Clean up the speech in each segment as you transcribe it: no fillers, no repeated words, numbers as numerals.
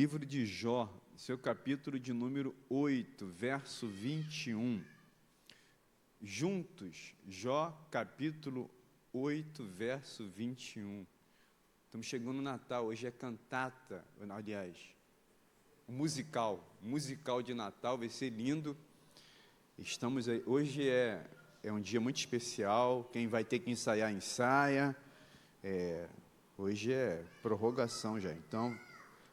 livro de Jó, seu capítulo de número 8, verso 21. Juntos, Jó, capítulo 8, verso 21. Estamos chegando no Natal, hoje é cantata, aliás, musical de Natal, vai ser lindo. Estamos aí, hoje é um dia muito especial, quem vai ter que ensaiar, ensaia. Hoje é prorrogação já, então,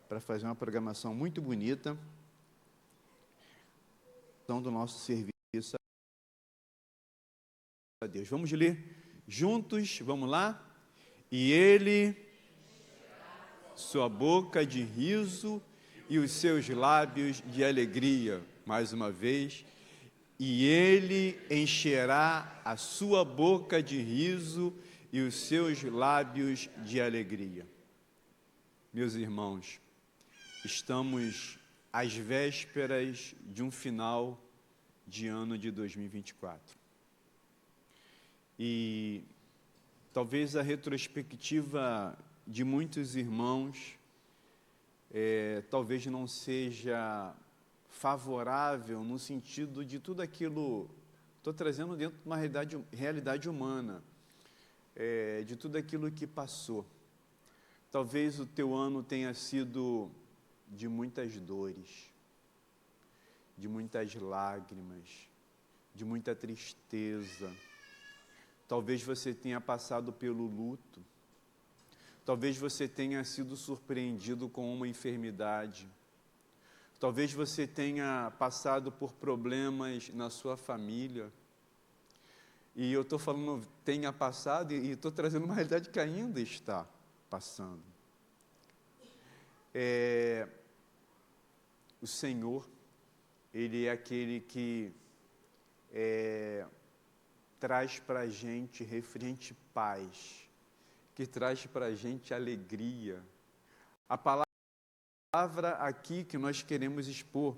para fazer uma programação muito bonita, do nosso serviço a Deus. Vamos ler juntos, vamos lá? E ele, sua boca de riso e os seus lábios de alegria, mais uma vez, e ele encherá a sua boca de riso e os seus lábios de alegria. Meus irmãos, estamos às vésperas de um final de ano de 2024. E talvez a retrospectiva de muitos irmãos talvez não seja favorável no sentido de tudo aquilo, estou trazendo dentro de uma realidade humana, de tudo aquilo que passou. Talvez o teu ano tenha sido de muitas dores, de muitas lágrimas, de muita tristeza. Talvez você tenha passado pelo luto. Talvez você tenha sido surpreendido com uma enfermidade. Talvez você tenha passado por problemas na sua família. E eu estou falando tenha passado e estou trazendo uma realidade que ainda está passando. O Senhor, Ele é aquele que traz para a gente refrigente paz, que traz para a gente alegria. A palavra aqui que nós queremos expor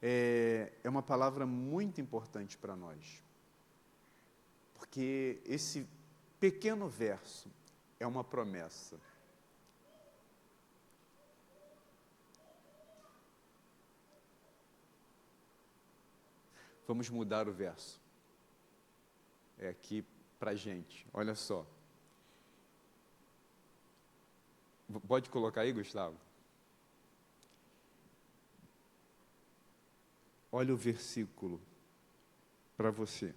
é uma palavra muito importante para nós, porque esse pequeno verso é uma promessa. Vamos mudar o verso. É aqui para a gente, olha só. Pode colocar aí, Gustavo? Olha o versículo para você.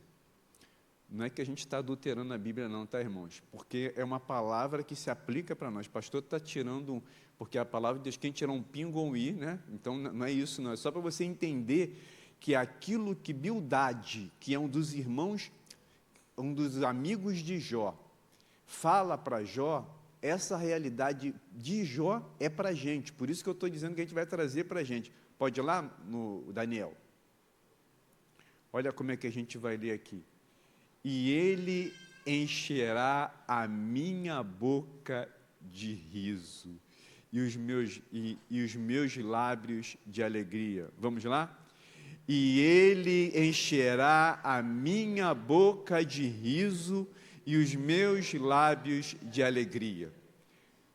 Não é que a gente está adulterando a Bíblia não, tá, irmãos? Porque é uma palavra que se aplica para nós. O pastor está tirando, porque a palavra de Deus, quem tirar um pingo ou um i, né? Então, não é isso, não. É só para você entender que aquilo que Bildade, que é um dos irmãos, um dos amigos de Jó, fala para Jó, essa realidade de Jó é para a gente. Por isso que eu estou dizendo que a gente vai trazer para a gente. Pode ir lá, no Daniel? Olha como é que a gente vai ler aqui. E ele encherá a minha boca de riso e os meus lábios de alegria. Vamos lá? E ele encherá a minha boca de riso e os meus lábios de alegria.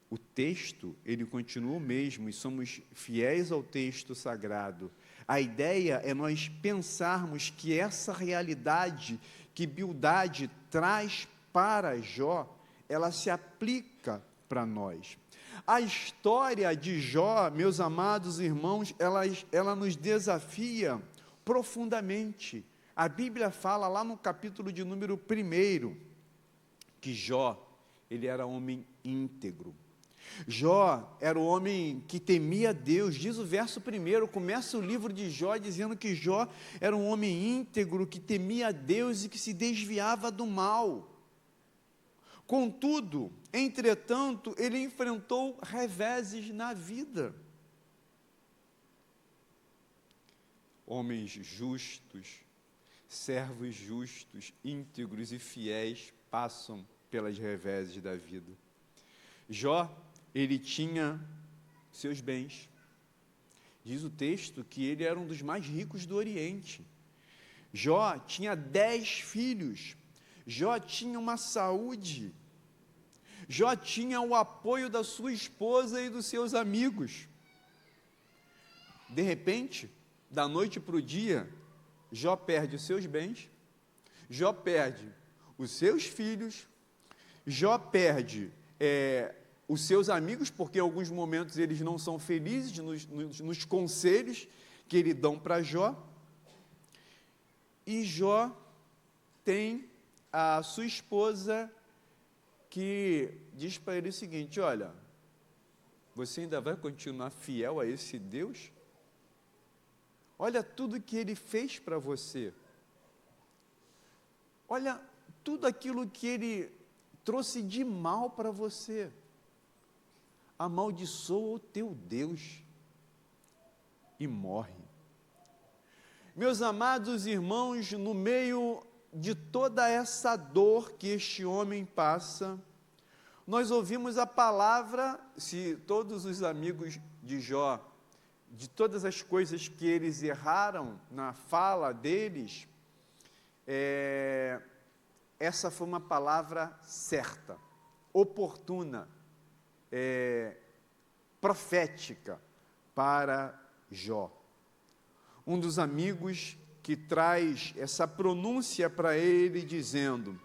O texto, ele continua o mesmo, e somos fiéis ao texto sagrado. A ideia é nós pensarmos que essa realidade que Bildade traz para Jó, ela se aplica para nós. A história de Jó, meus amados irmãos, ela nos desafia profundamente. A Bíblia fala lá no capítulo de número 1, que Jó, ele era homem íntegro. Jó era o homem que temia Deus. Diz o verso 1, começa o livro de Jó dizendo que Jó era um homem íntegro, que temia Deus e que se desviava do mal. Contudo, entretanto, ele enfrentou reveses na vida. Homens justos, servos justos, íntegros e fiéis passam pelas reveses da vida. Jó, ele tinha seus bens. Diz o texto que ele era um dos mais ricos do Oriente. Jó tinha 10 filhos. Jó tinha uma saúde. Jó tinha o apoio da sua esposa e dos seus amigos. de repente, da noite para o dia, Jó perde os seus bens, Jó perde os seus filhos, Jó perde os seus amigos, porque em alguns momentos eles não são felizes nos conselhos que ele dão para Jó, e Jó tem a sua esposa que diz para ele o seguinte: olha, você ainda vai continuar fiel a esse Deus? Olha tudo que ele fez para você, olha tudo aquilo que ele trouxe de mal para você, amaldiçoa o teu Deus e morre. Meus amados irmãos, no meio de toda essa dor que este homem passa, nós ouvimos a palavra, se todos os amigos de Jó, de todas as coisas que eles erraram na fala deles, essa foi uma palavra certa, oportuna, profética para Jó. Um dos amigos que traz essa pronúncia para ele, dizendo: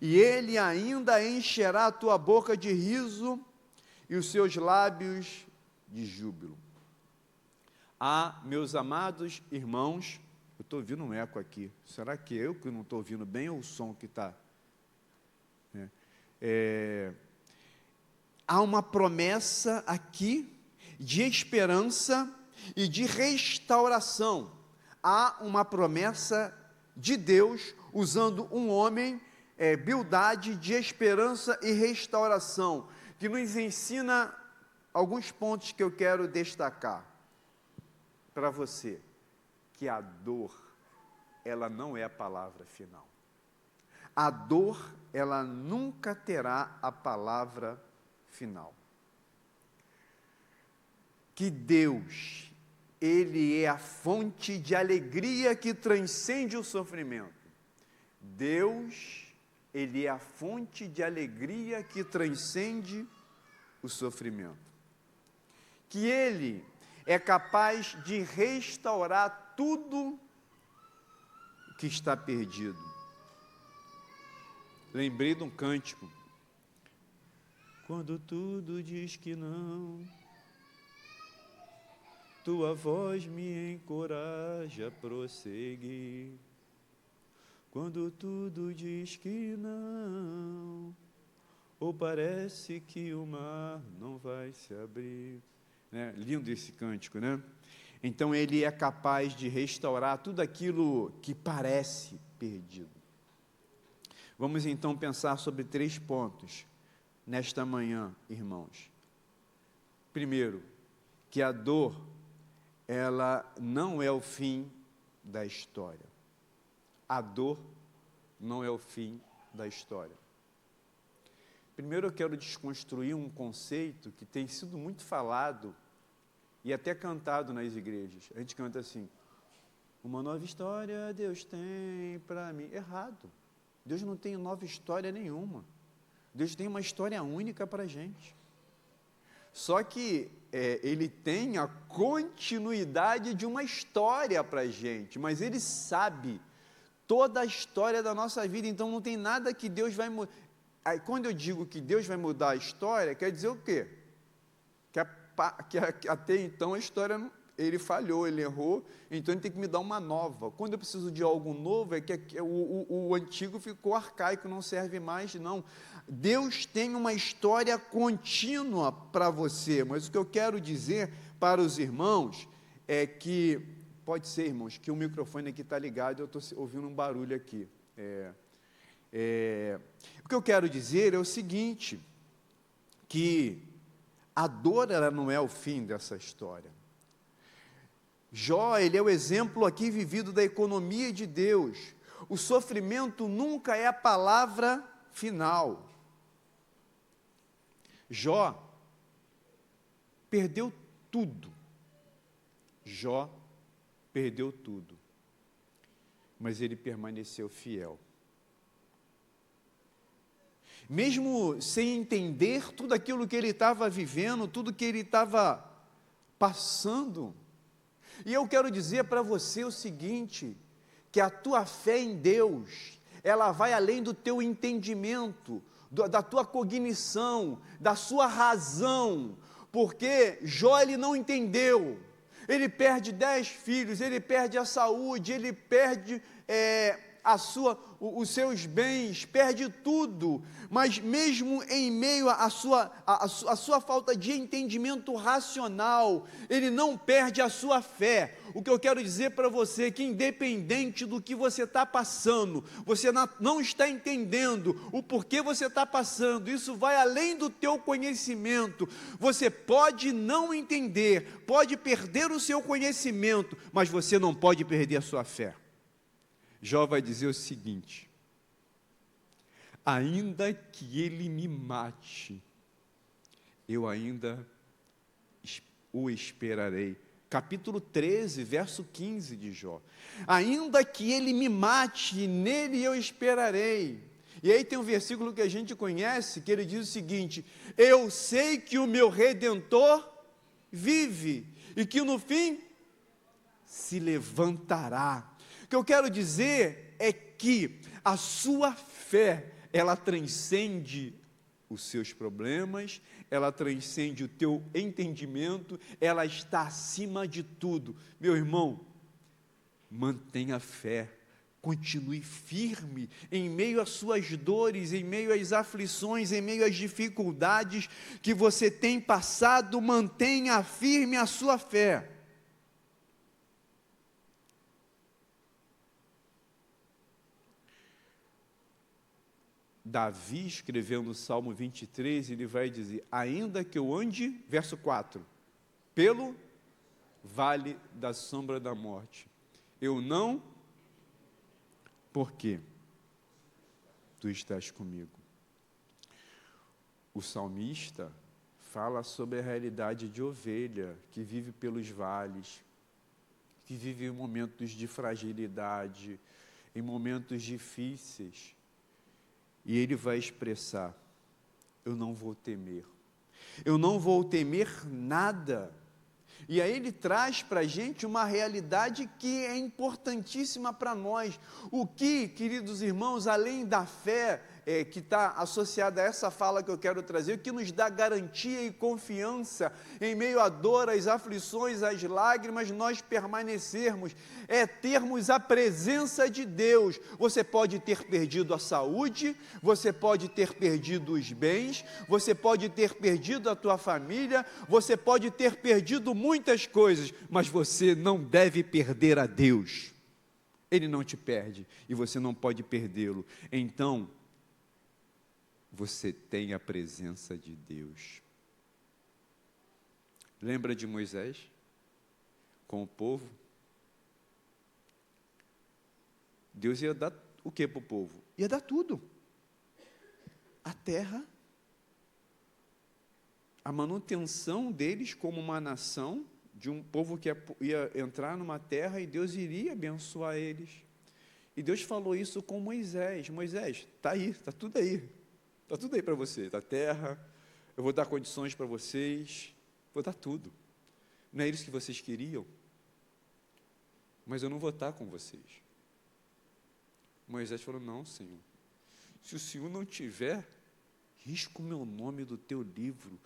e ele ainda encherá a tua boca de riso e os seus lábios de júbilo. Meus amados irmãos, eu estou ouvindo um eco aqui, será que eu que não estou ouvindo bem ou o som que está? Há uma promessa aqui de esperança e de restauração. Há uma promessa de Deus usando um homem, Bildade, de esperança e restauração, que nos ensina alguns pontos que eu quero destacar para você, que a dor, ela não é a palavra final. A dor, ela nunca terá a palavra final. Que Deus, Ele é a fonte de alegria que transcende o sofrimento. Deus, Ele é a fonte de alegria que transcende o sofrimento. Que Ele é capaz de restaurar tudo que está perdido. Lembrei de um cântico. Quando tudo diz que não, tua voz me encoraja a prosseguir. Quando tudo diz que não, ou parece que o mar não vai se abrir. Lindo esse cântico, né? Então ele é capaz de restaurar tudo aquilo que parece perdido. Vamos então pensar sobre 3 pontos nesta manhã, irmãos. Primeiro, que a dor, ela não é o fim da história. A dor não é o fim da história. Primeiro eu quero desconstruir um conceito que tem sido muito falado e até cantado nas igrejas. A gente canta assim: uma nova história Deus tem para mim. Errado. Deus não tem nova história nenhuma. Deus tem uma história única para a gente. Só que Ele tem a continuidade de uma história para a gente, mas Ele sabe toda a história da nossa vida, então não tem nada que Deus vai mudar. Aí, quando eu digo que Deus vai mudar a história, quer dizer o quê? Que até então a história, ele falhou, ele errou, então ele tem que me dar uma nova. Quando eu preciso de algo novo, é que o antigo ficou arcaico, não serve mais, não. Deus tem uma história contínua para você, mas o que eu quero dizer para os irmãos é que, pode ser, irmãos, que o microfone aqui está ligado, eu estou ouvindo um barulho aqui. O que eu quero dizer é o seguinte, que a dor, ela não é o fim dessa história. Jó, ele é o exemplo aqui vivido da economia de Deus. O sofrimento nunca é a palavra final. Jó perdeu tudo. Jó perdeu tudo. Mas ele permaneceu fiel. Mesmo sem entender tudo aquilo que ele estava vivendo, tudo que ele estava passando, E eu quero dizer para você o seguinte, que a tua fé em Deus, ela vai além do teu entendimento, da tua cognição, da sua razão, porque Jó ele não entendeu, ele perde 10 filhos, ele perde a saúde, ele perde os seus bens, perde tudo, mas mesmo em meio à sua falta de entendimento racional, ele não perde a sua fé. O que eu quero dizer para você é que independente do que você está passando, você não está entendendo o porquê você está passando, isso vai além do teu conhecimento, você pode não entender, pode perder o seu conhecimento, mas você não pode perder a sua fé. Jó vai dizer o seguinte: ainda que ele me mate, eu ainda o esperarei. Capítulo 13, verso 15 de Jó. Ainda que ele me mate, nele eu esperarei. E aí tem um versículo que a gente conhece, que ele diz o seguinte: eu sei que o meu Redentor vive, e que no fim se levantará. O que eu quero dizer é que a sua fé, ela transcende os seus problemas, ela transcende o teu entendimento, ela está acima de tudo. Meu irmão, mantenha fé, continue firme, em meio às suas dores, em meio às aflições, em meio às dificuldades que você tem passado, mantenha firme a sua fé. Davi, escrevendo no Salmo 23, ele vai dizer: ainda que eu ande, verso 4, pelo vale da sombra da morte, eu não, porque tu estás comigo. O salmista fala sobre a realidade de ovelha, que vive pelos vales, que vive em momentos de fragilidade, em momentos difíceis. E ele vai expressar: eu não vou temer, eu não vou temer nada. E aí ele traz para a gente uma realidade que é importantíssima para nós. O que, queridos irmãos, além da fé que está associada a essa fala que eu quero trazer, o que nos dá garantia e confiança em meio à dor, às aflições, às lágrimas, nós permanecermos, é termos a presença de Deus. Você pode ter perdido a saúde, você pode ter perdido os bens, você pode ter perdido a tua família, você pode ter perdido muitas coisas, mas você não deve perder a Deus. Ele não te perde e você não pode perdê-lo. Então, você tem a presença de Deus. Lembra de Moisés com o povo? Deus ia dar o que para o povo? Ia dar tudo. A terra, a manutenção deles como uma nação, de um povo que ia entrar numa terra e Deus iria abençoar eles. E Deus falou isso com Moisés: Moisés, está aí, está tudo aí. Está tudo aí para você, está a terra, eu vou dar condições para vocês, vou dar tudo. Não é isso que vocês queriam? Mas eu não vou estar com vocês. Moisés falou: não, Senhor, se o Senhor não tiver, risca o meu nome do teu livro,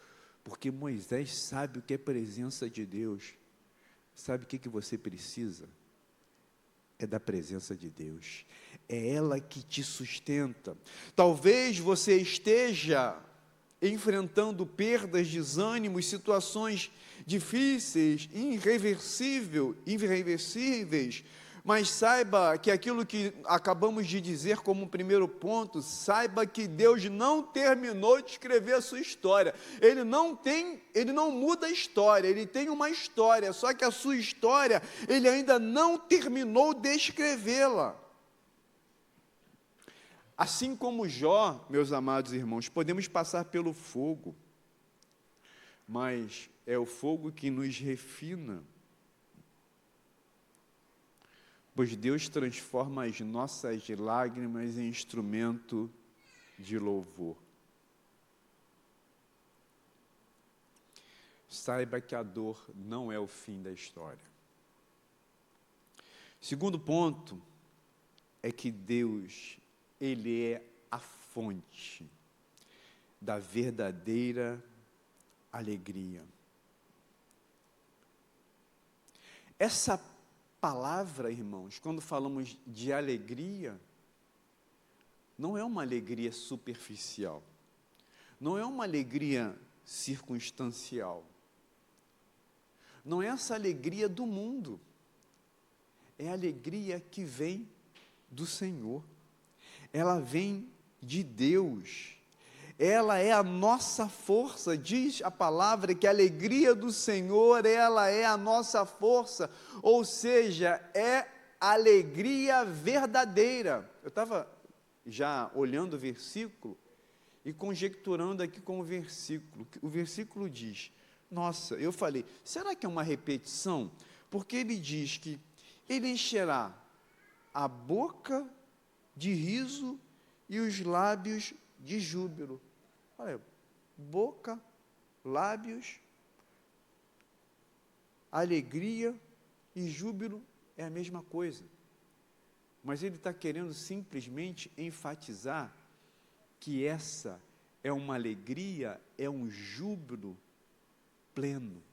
porque Moisés sabe o que é presença de Deus. Sabe o que você precisa? É da presença de Deus, é ela que te sustenta. Talvez você esteja enfrentando perdas, desânimos, situações difíceis, irreversíveis, mas saiba que aquilo que acabamos de dizer como primeiro ponto, saiba que Deus não terminou de escrever a sua história. Ele não muda a história, Ele tem uma história, só que a sua história, Ele ainda não terminou de escrevê-la. Assim como Jó, meus amados irmãos, podemos passar pelo fogo, mas é o fogo que nos refina, pois Deus transforma as nossas lágrimas em instrumento de louvor. Saiba que a dor não é o fim da história. Segundo ponto é que Deus, Ele é a fonte da verdadeira alegria. Essa palavra, irmãos, quando falamos de alegria, não é uma alegria superficial, não é uma alegria circunstancial, não é essa alegria do mundo, é a alegria que vem do Senhor, ela vem de Deus, ela é a nossa força. Diz a palavra que a alegria do Senhor, ela é a nossa força, ou seja, é a alegria verdadeira. Eu estava já olhando o versículo e conjecturando aqui com o versículo diz, nossa, eu falei, será que é uma repetição? Porque ele diz que ele encherá a boca de riso e os lábios de júbilo. Olha, boca, lábios, alegria e júbilo é a mesma coisa. Mas ele está querendo simplesmente enfatizar que essa é uma alegria, é um júbilo pleno,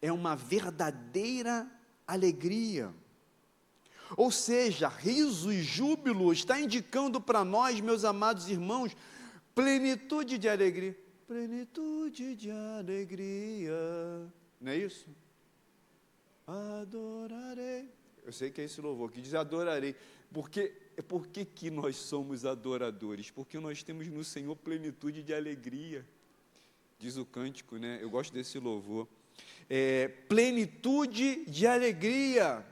é uma verdadeira alegria. Ou seja, riso e júbilo está indicando para nós, meus amados irmãos, plenitude de alegria. Plenitude de alegria. Não é isso? Adorarei. Eu sei que é esse louvor que diz adorarei. Por que que nós somos adoradores? Porque nós temos no Senhor plenitude de alegria. Diz o cântico, né? Eu gosto desse louvor. Plenitude de alegria.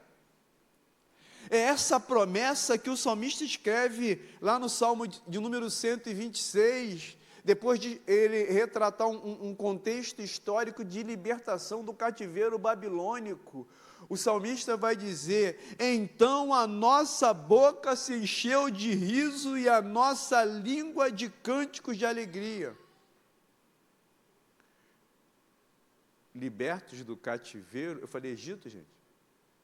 É essa promessa que o salmista escreve lá no Salmo de número 126, depois de ele retratar um contexto histórico de libertação do cativeiro babilônico. O salmista vai dizer, então a nossa boca se encheu de riso e a nossa língua de cânticos de alegria. Libertos do cativeiro, eu falei Egito, gente?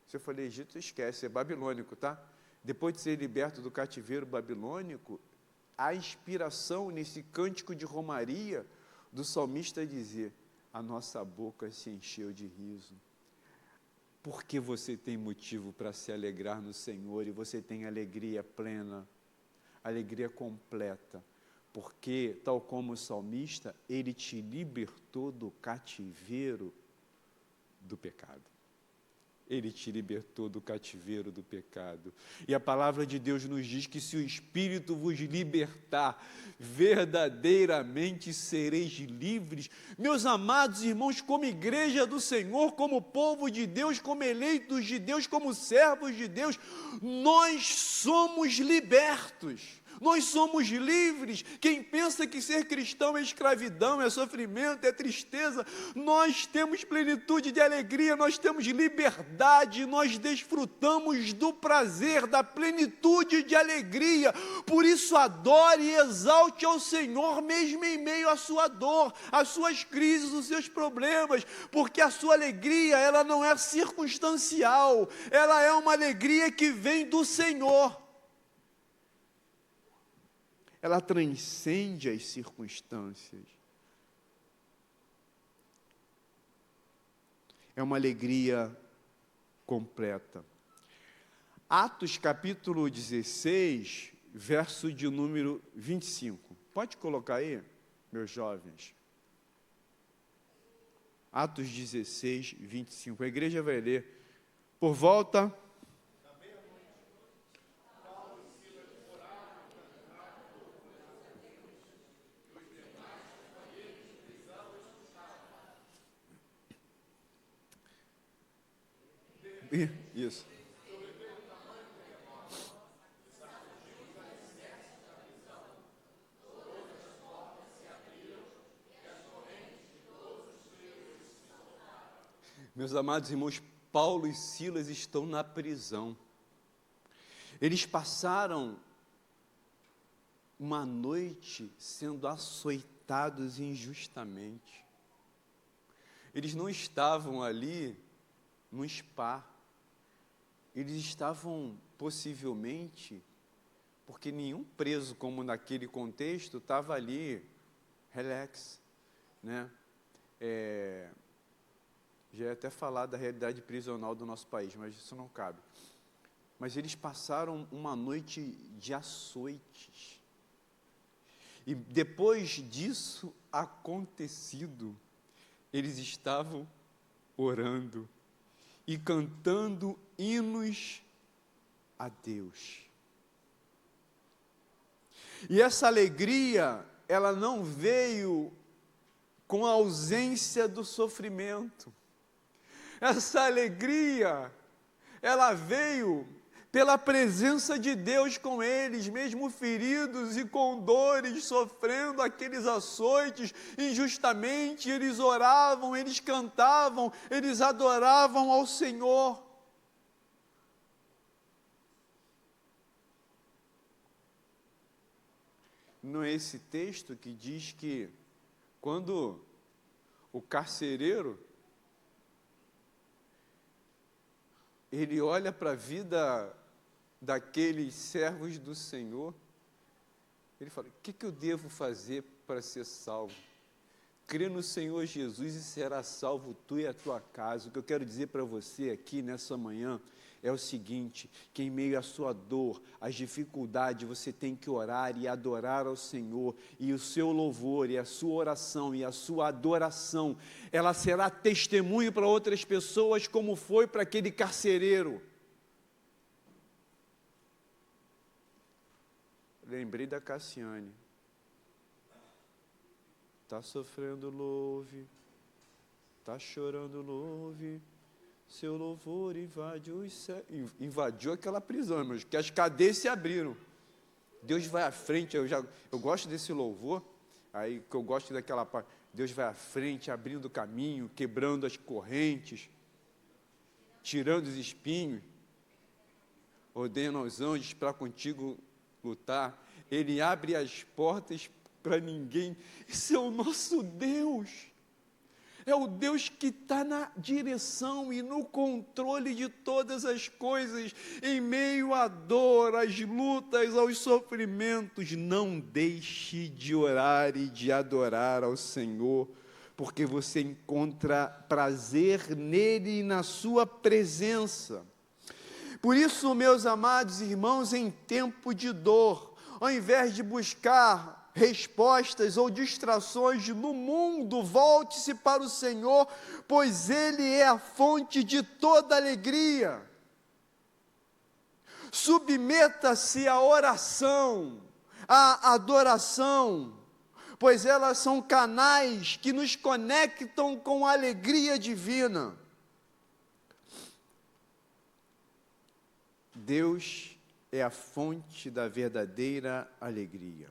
Se eu falei Egito, esquece, é babilônico, tá? Depois de ser liberto do cativeiro babilônico, a inspiração nesse cântico de romaria do salmista é dizer, a nossa boca se encheu de riso. Porque você tem motivo para se alegrar no Senhor e você tem alegria plena, alegria completa. Porque, tal como o salmista, ele te libertou do cativeiro do pecado. Ele te libertou do cativeiro do pecado. E a palavra de Deus nos diz que se o Espírito vos libertar, verdadeiramente sereis livres. Meus amados irmãos, como igreja do Senhor, como povo de Deus, como eleitos de Deus, como servos de Deus, nós somos libertos. Nós somos livres. Quem pensa que ser cristão é escravidão, é sofrimento, é tristeza, nós temos plenitude de alegria, nós temos liberdade, nós desfrutamos do prazer, da plenitude de alegria. Por isso adore e exalte ao Senhor mesmo em meio à sua dor, às suas crises, os seus problemas, porque a sua alegria, ela não é circunstancial, ela é uma alegria que vem do Senhor. Ela transcende as circunstâncias. É uma alegria completa. Atos capítulo 16, verso de número 25. Pode colocar aí, meus jovens. Atos 16, 25. A igreja vai ler. Por volta... Isso. Meus amados irmãos, Paulo e Silas estão na prisão. Eles passaram uma noite sendo açoitados injustamente. Eles não estavam ali no spa. eles estavam possivelmente, porque nenhum preso, como naquele contexto, estava ali, relax, né? Já ia até falar da realidade prisional do nosso país, mas isso não cabe. Mas eles passaram uma noite de açoites. E depois disso acontecido, eles estavam orando e cantando hinos a Deus. E essa alegria, ela não veio com a ausência do sofrimento. Essa alegria, ela veio pela presença de Deus com eles, mesmo feridos e com dores, sofrendo aqueles açoites injustamente, eles oravam, eles cantavam, eles adoravam ao Senhor. Não é esse texto que diz que quando o carcereiro ele olha para a vida daqueles servos do Senhor, ele fala: o que eu devo fazer para ser salvo? Crê no Senhor Jesus e será salvo tu e a tua casa. O que eu quero dizer para você aqui nessa manhã é o seguinte, que em meio à sua dor, às dificuldades, você tem que orar e adorar ao Senhor, e o seu louvor, e a sua oração, e a sua adoração, ela será testemunho para outras pessoas, como foi para aquele carcereiro. Lembrei da Cassiane. Está sofrendo, louve. Está chorando, louve. Seu louvor invadiu aquela prisão, irmãos, que as cadeias se abriram. Deus vai à frente. Eu gosto desse louvor, aí que eu gosto daquela parte. Deus vai à frente, abrindo o caminho, quebrando as correntes, tirando os espinhos. Ordena aos anjos para contigo lutar. Ele abre as portas para ninguém. Esse é o nosso Deus. É o Deus que está na direção e no controle de todas as coisas, em meio à dor, às lutas, aos sofrimentos. Não deixe de orar e de adorar ao Senhor, porque você encontra prazer nele e na sua presença. Por isso, meus amados irmãos, em tempo de dor, ao invés de buscar respostas ou distrações no mundo, volte-se para o Senhor, pois Ele é a fonte de toda alegria. Submeta-se à oração, à adoração, pois elas são canais que nos conectam com a alegria divina. Deus é a fonte da verdadeira alegria.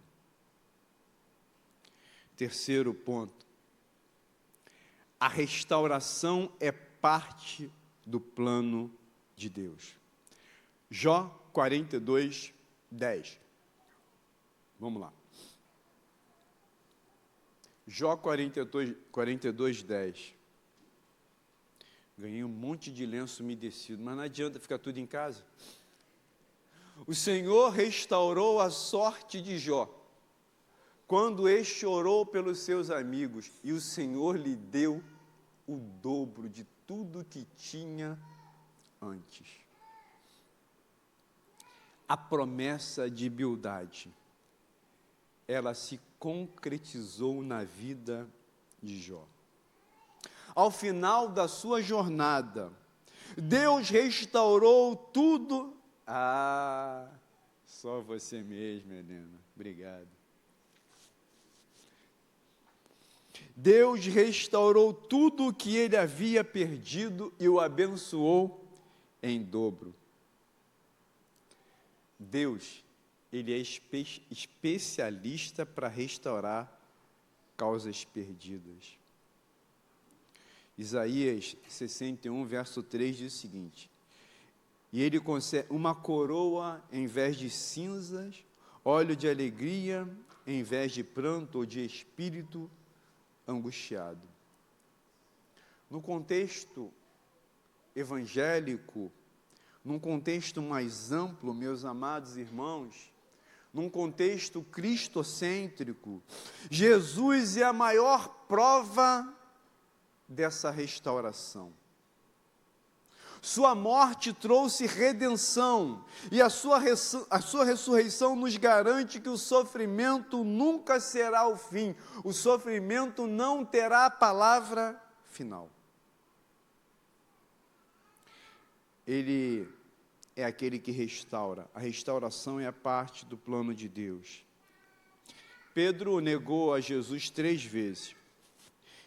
Terceiro ponto, a restauração é parte do plano de Deus. Jó 42, 10. Vamos lá. Jó 42, 10. Ganhei um monte de lenço umedecido, mas não adianta ficar tudo em casa. O Senhor restaurou a sorte de Jó, quando este orou pelos seus amigos, e o Senhor lhe deu o dobro de tudo que tinha antes. A promessa de Bildade, ela se concretizou na vida de Jó. Ao final da sua jornada, Deus restaurou tudo. Só você mesmo, Helena. Obrigado. Deus restaurou tudo o que ele havia perdido e o abençoou em dobro. Deus, ele é especialista para restaurar causas perdidas. Isaías 61, verso 3 diz o seguinte: e ele concede uma coroa em vez de cinzas, óleo de alegria em vez de pranto ou de espírito angustiado. No contexto evangélico, num contexto mais amplo, meus amados irmãos, num contexto cristocêntrico, Jesus é a maior prova dessa restauração. Sua morte trouxe redenção, e a sua ressurreição nos garante que o sofrimento nunca será o fim, o sofrimento não terá a palavra final. Ele é aquele que restaura, a restauração é a parte do plano de Deus. Pedro negou a Jesus 3 vezes,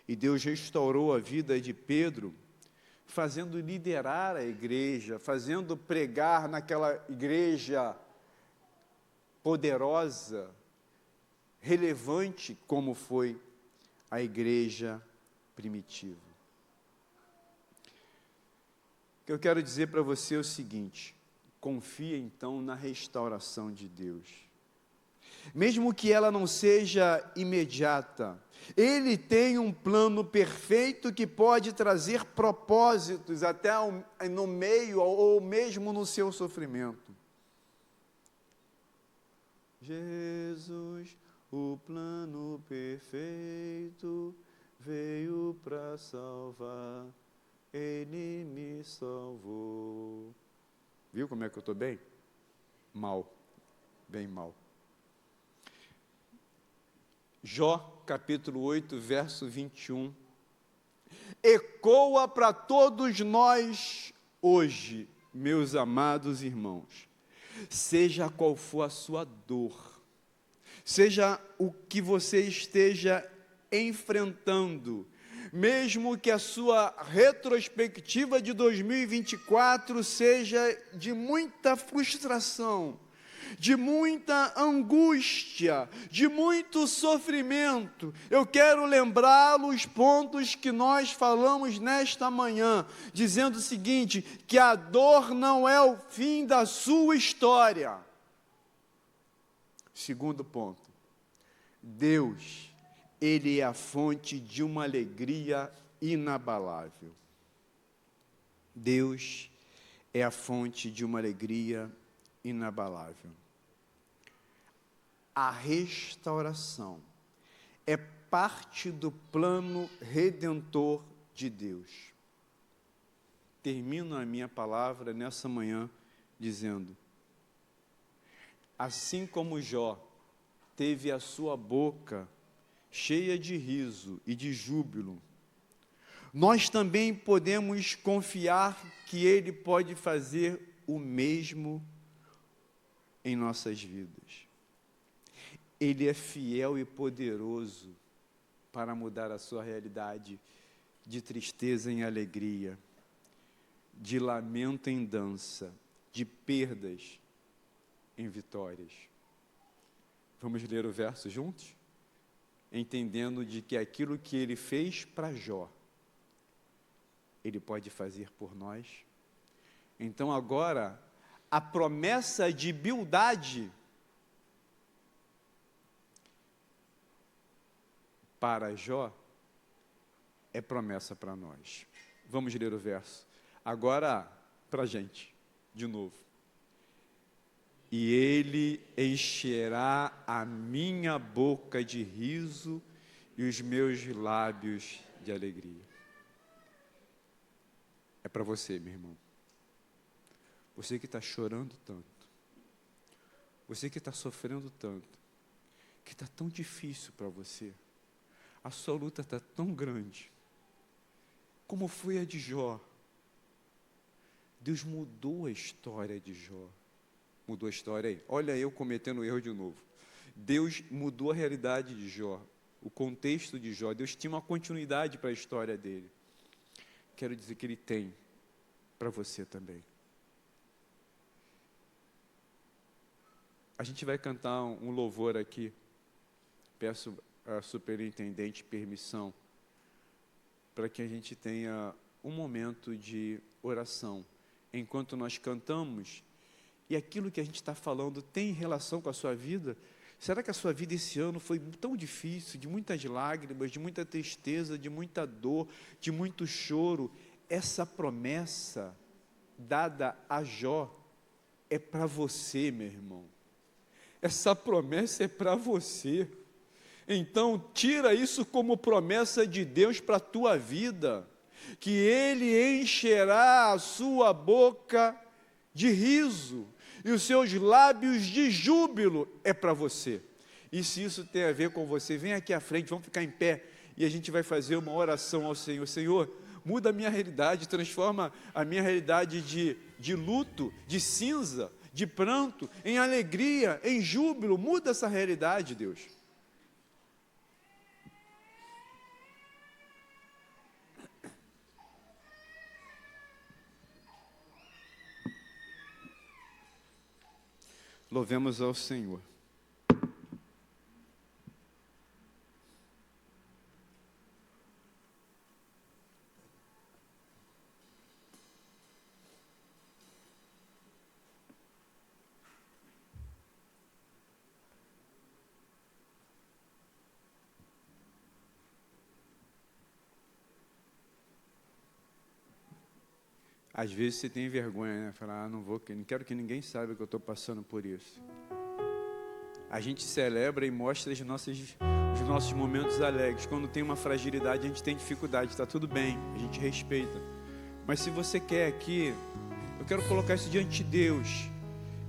e Deus restaurou a vida de Pedro, fazendo liderar a igreja, fazendo pregar naquela igreja poderosa, relevante, como foi a igreja primitiva. O que eu quero dizer para você é o seguinte: confia então na restauração de Deus. Mesmo que ela não seja imediata, Ele tem um plano perfeito que pode trazer propósitos até no meio ou mesmo no seu sofrimento. Jesus, o plano perfeito, veio para salvar, Ele me salvou. Viu como é que eu estou bem? Mal, bem mal. Jó, capítulo 8, verso 21, ecoa para todos nós hoje, meus amados irmãos, seja qual for a sua dor, seja o que você esteja enfrentando, mesmo que a sua retrospectiva de 2024 seja de muita frustração, de muita angústia, de muito sofrimento, eu quero lembrá-lo os pontos que nós falamos nesta manhã, dizendo o seguinte, que a dor não é o fim da sua história. Segundo ponto, Deus, Ele é a fonte de uma alegria inabalável. Deus é a fonte de uma alegria inabalável. A restauração é parte do plano redentor de Deus. Termino a minha palavra nessa manhã dizendo, assim como Jó teve a sua boca cheia de riso e de júbilo, nós também podemos confiar que Ele pode fazer o mesmo em nossas vidas. Ele é fiel e poderoso para mudar a sua realidade de tristeza em alegria, de lamento em dança, de perdas em vitórias. Vamos ler o verso juntos? Entendendo de que aquilo que Ele fez para Jó, Ele pode fazer por nós. Então agora, a promessa de Bildade para Jó é promessa para nós. Vamos ler o verso. Agora, para a gente, de novo. E Ele encherá a minha boca de riso e os meus lábios de alegria. É para você, meu irmão. Você que está chorando tanto. Você que está sofrendo tanto. Que está tão difícil para você. A sua luta está tão grande. Como foi a de Jó? Deus mudou a história de Jó. Mudou a história aí. Olha eu cometendo erro de novo. Deus mudou a realidade de Jó. O contexto de Jó. Deus tinha uma continuidade para a história dele. Quero dizer que Ele tem para você também. A gente vai cantar um louvor aqui. Peço a superintendente permissão para que a gente tenha um momento de oração. Enquanto nós cantamos, e aquilo que a gente está falando tem relação com a sua vida? Será que a sua vida esse ano foi tão difícil, de muitas lágrimas, de muita tristeza, de muita dor, de muito choro? Essa promessa dada a Jó é para você, meu irmão. Essa promessa é para você. Então, tira isso como promessa de Deus para a tua vida, que Ele encherá a sua boca de riso e os seus lábios de júbilo, é para você. E se isso tem a ver com você, vem aqui à frente, vamos ficar em pé, e a gente vai fazer uma oração ao Senhor. Senhor, muda a minha realidade, transforma a minha realidade de luto, de cinza, de pranto, em alegria, em júbilo, muda essa realidade, Deus. Louvemos ao Senhor. Às vezes você tem vergonha, né? Falar, não quero que ninguém saiba que eu estou passando por isso. A gente celebra e mostra os nossos momentos alegres. Quando tem uma fragilidade, a gente tem dificuldade, está tudo bem, a gente respeita. Mas se você quer aqui, eu quero colocar isso diante de Deus.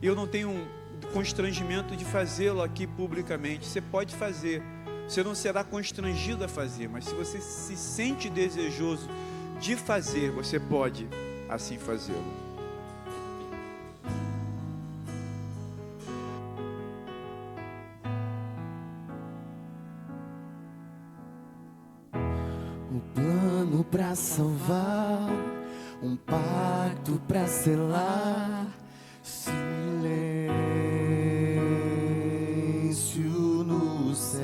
E eu não tenho constrangimento de fazê-lo aqui publicamente. Você pode fazer, você não será constrangido a fazer, mas se você se sente desejoso de fazer, você pode assim fazê-lo. Um plano pra salvar, um pacto pra selar, silêncio no céu.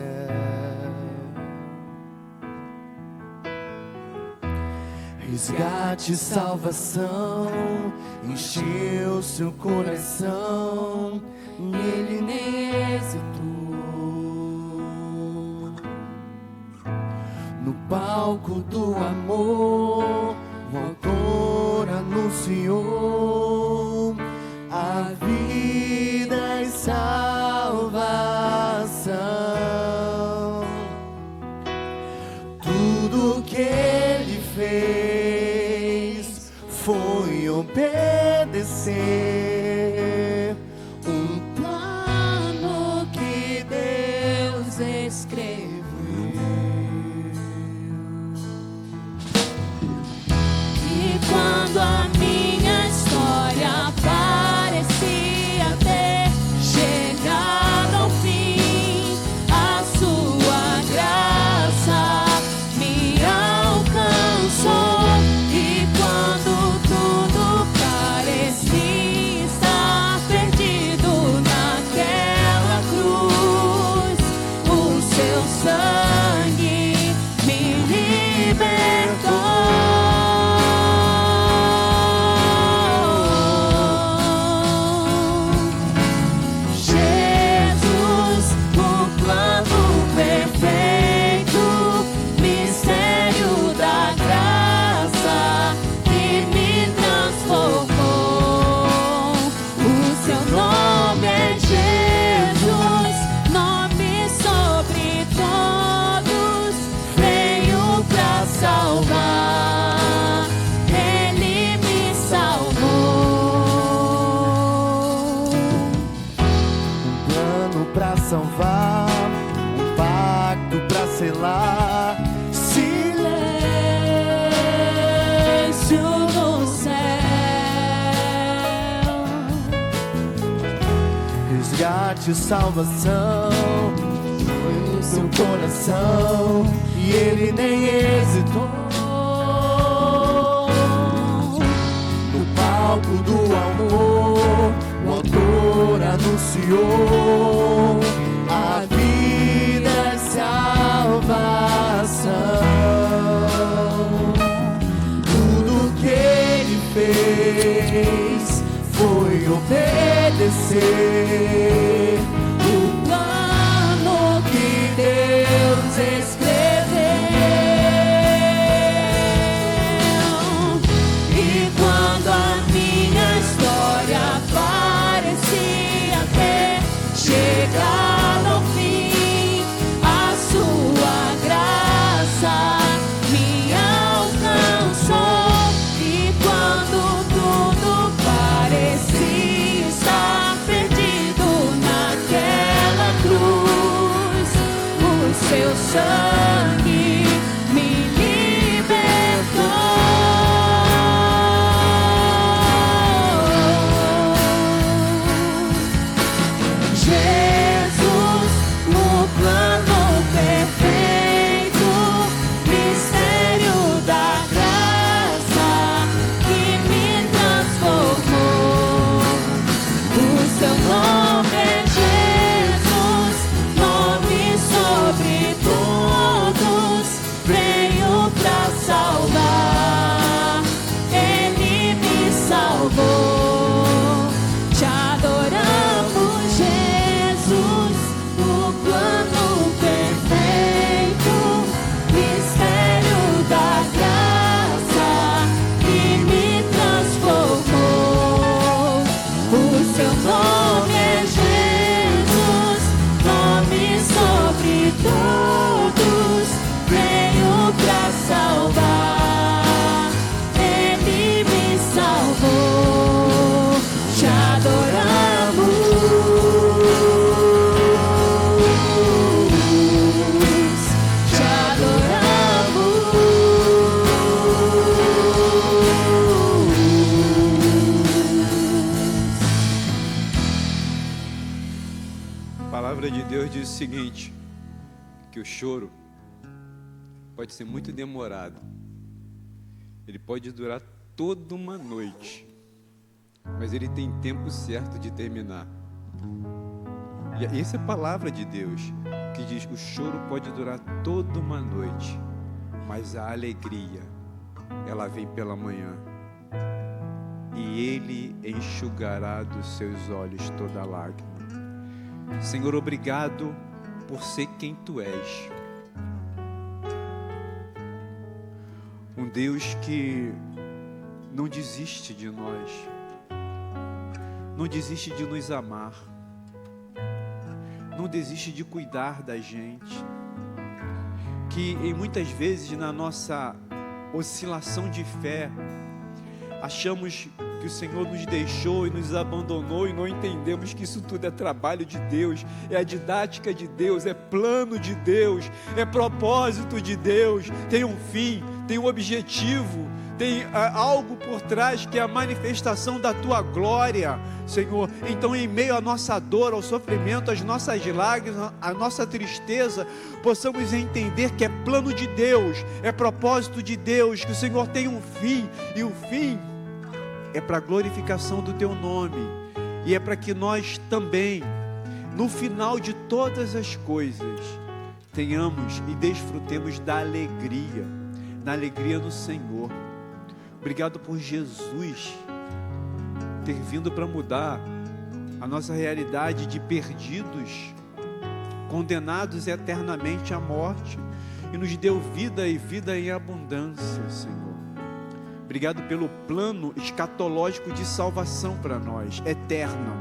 Resgate e salvação encheu seu coração, nele nem hesitou. No palco do amor, o autor anunciou a vida e salvação. Tudo que ele fez foi obedecer um plano que Deus escreveu. E quando a minha história parecia ter chegado ao fim, a sua graça me alcançou. E quando tudo parecia estar perdido naquela cruz, o seu sangue me libertou. Jesus, o plano perfeito, mistério da graça que me transformou. O seu nome é Jesus, nome sobre todos, veio pra salvar, ele me salvou. Um plano pra salvar, um pacto pra selar, silêncio no céu. Resgate e salvação foi no seu coração, e ele nem hesitou. No palco do amor, o autor anunciou a vida e salvação. Tudo que ele fez foi obedecer o plano que Deus escreveu. E quando a minha Deus diz o seguinte, que o choro pode ser muito demorado. Ele pode durar toda uma noite, mas ele tem tempo certo de terminar. E essa é a palavra de Deus, que diz que o choro pode durar toda uma noite, mas a alegria, ela vem pela manhã. E Ele enxugará dos seus olhos toda lágrima. Senhor, obrigado por ser quem Tu és. Um Deus que não desiste de nós, não desiste de nos amar, não desiste de cuidar da gente, que em muitas vezes na nossa oscilação de fé, achamos que o Senhor nos deixou e nos abandonou e não entendemos que isso tudo é trabalho de Deus, é a didática de Deus, é plano de Deus, é propósito de Deus, tem um fim, tem um objetivo, tem algo por trás que é a manifestação da Tua glória, Senhor. Então, em meio à nossa dor, ao sofrimento, às nossas lágrimas, à nossa tristeza, possamos entender que é plano de Deus, é propósito de Deus, que o Senhor tem um fim, e o fim é para a glorificação do Teu nome, e é para que nós também, no final de todas as coisas, tenhamos e desfrutemos da alegria, na alegria no Senhor. Obrigado por Jesus ter vindo para mudar a nossa realidade de perdidos, condenados eternamente à morte, e nos deu vida e vida em abundância, Senhor. Obrigado pelo plano escatológico de salvação para nós, eterna.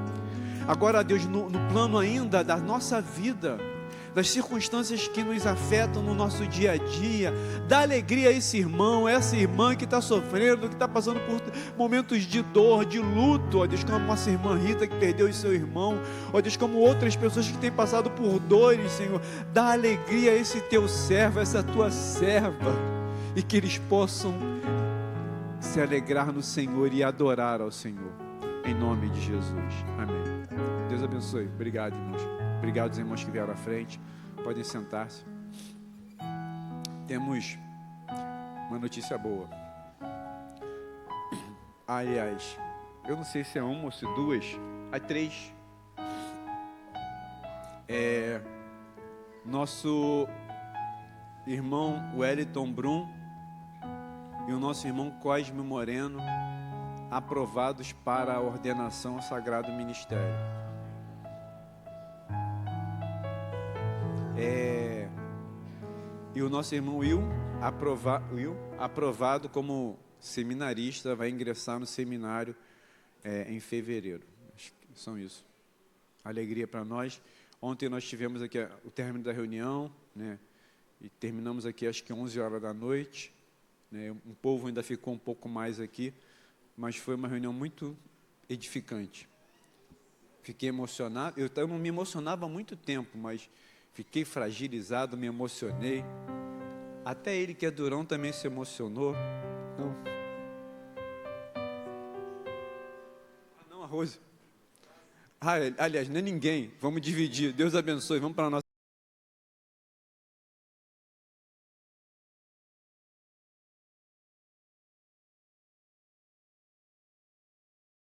Agora, Deus, no plano ainda da nossa vida, das circunstâncias que nos afetam no nosso dia a dia, dá alegria a esse irmão, a essa irmã que está sofrendo, que está passando por momentos de dor, de luto, ó Deus, como a nossa irmã Rita que perdeu o seu irmão, ó Deus, como outras pessoas que têm passado por dores, Senhor, dá alegria a esse Teu servo, a essa Tua serva, e que eles possam se alegrar no Senhor e adorar ao Senhor, em nome de Jesus, amém. Deus abençoe. Obrigado, irmãos. Obrigado aos irmãos que vieram à frente. Podem sentar-se. Temos uma notícia boa. Aliás, eu não sei se é uma ou se duas, há três. Nosso irmão Wellington Brum e o nosso irmão Cosme Moreno aprovados para a ordenação ao Sagrado Ministério. E o nosso irmão Will, aprovado como seminarista, vai ingressar no seminário em fevereiro. Acho que são isso. Alegria para nós. Ontem nós tivemos aqui o término da reunião, né? E terminamos aqui acho que 11 horas da noite. Né? O povo ainda ficou um pouco mais aqui, mas foi uma reunião muito edificante. Fiquei emocionado. Eu não me emocionava há muito tempo, mas fiquei fragilizado, me emocionei. Até ele, que é durão, também se emocionou. Não, a Rose. Aliás, não é ninguém. Vamos dividir. Deus abençoe. Vamos para a nossa